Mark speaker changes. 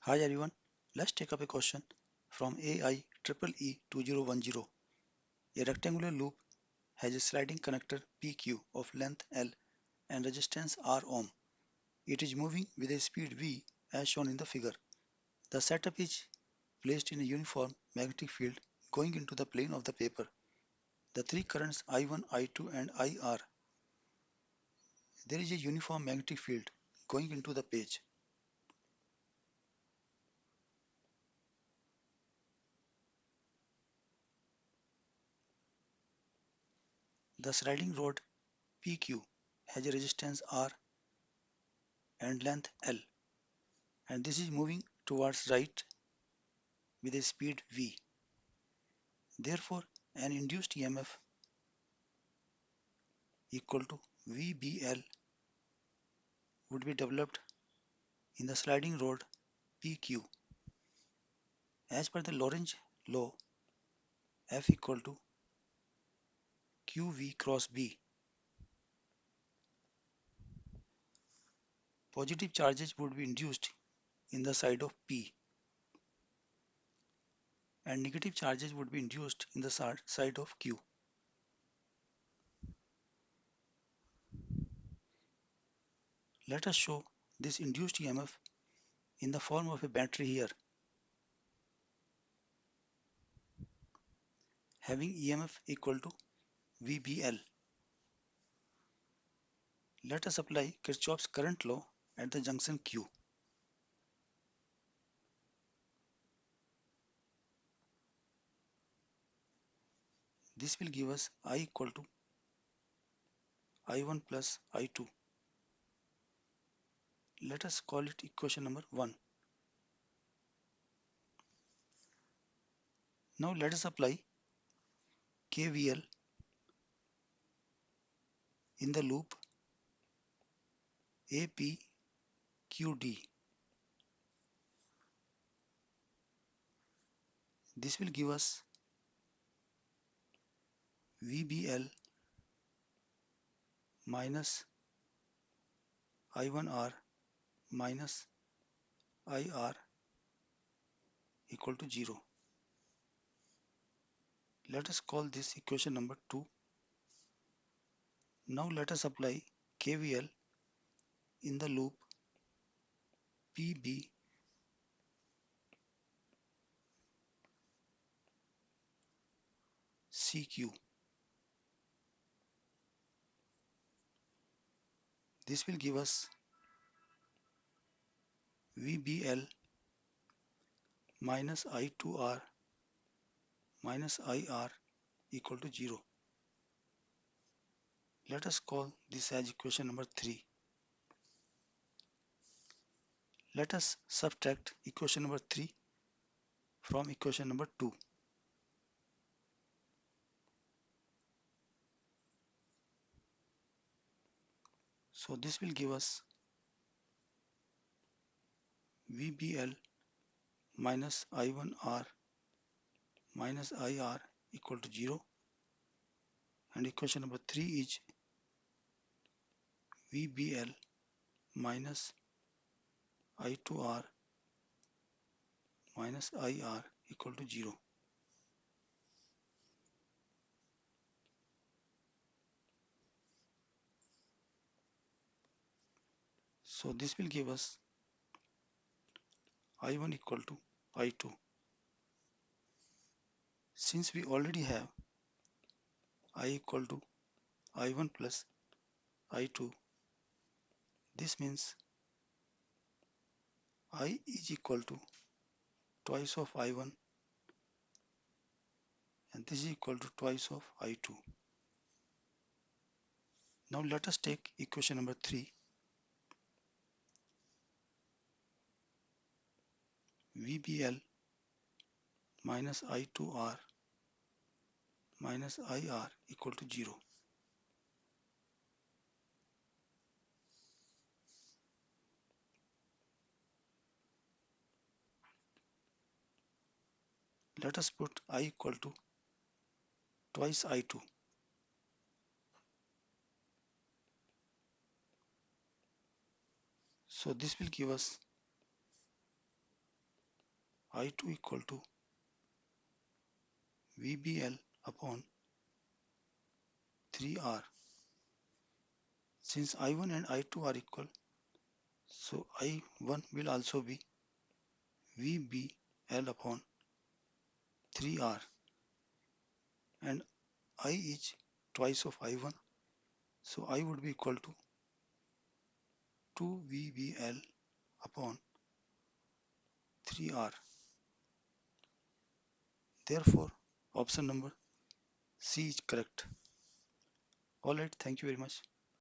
Speaker 1: Hi everyone, let's take up a question from AI EEE 2010. A rectangular loop has a sliding connector PQ of length L and resistance R ohm. It is moving with a speed V as shown in the figure. The setup is placed in a uniform magnetic field going into the plane of the paper. The three currents I1, I2 and I are. There is a uniform magnetic field going into the page. The sliding rod PQ has a resistance R and length L, and this is moving towards right with a speed v. Therefore, an induced EMF equal to VBL would be developed in the sliding rod PQ. As per the Lorentz law, F equal to QV cross B. Positive charges would be induced in the side of P and negative charges would be induced in the side of Q. Let us show this induced EMF in the form of a battery here, having EMF equal to VBL. Let us apply Kirchhoff's current law at the junction Q. This will give us I equal to I1 plus I2. Let us call it equation number 1. Now let us apply KVL in the loop APQD. This will give us VBL minus I1R minus IR equal to 0. Let us call this equation number 2. Now let us apply KVL in the loop PBCQ. This will give us VBL minus I2R minus IR equal to 0. Let us call this as equation number 3. Let us subtract equation number 3 from equation number 2. So this will give us VBL minus I1R minus IR equal to 0, and equation number 3 is VBL minus I2R minus IR equal to 0. So this will give us I1 equal to I2. Since we already have I equal to I1 plus I2, this means I is equal to twice of I1 and this is equal to twice of I2. Now let us take equation number 3. VBL minus I2R minus IR equal to 0. Let us put I equal to twice I2. So this will give us I2 equal to VBL upon 3R. Since I1 and I2 are equal, so I1 will also be VBL upon 3R, and I is twice of I1, so I would be equal to 2 VBL upon 3R. Therefore, option number C is correct. Alright, thank you very much.